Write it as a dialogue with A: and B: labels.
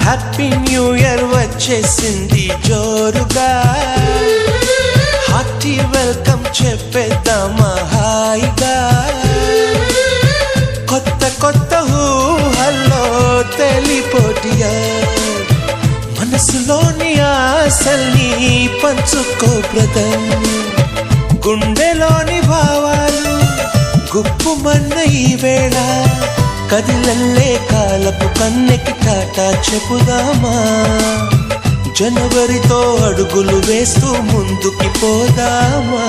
A: Happy new year వచ్చేసింది జోరుగా, hearty welcome చెప్పేద్దామా హాయిగా. కొత్త కొత్త ఊహల్లో తెలిపోటియా, మనసులోని ఆశల్ని పంచుకో బ్రదర్. గుండెలోని భావాలు గుప్పుమన్న ఈ వేళ, కదిలల్లే కాలపు కన్నెకి టాటా చెప్పుదామా. జనవరితో అడుగులు వేస్తూ ముందుకి పోదామా.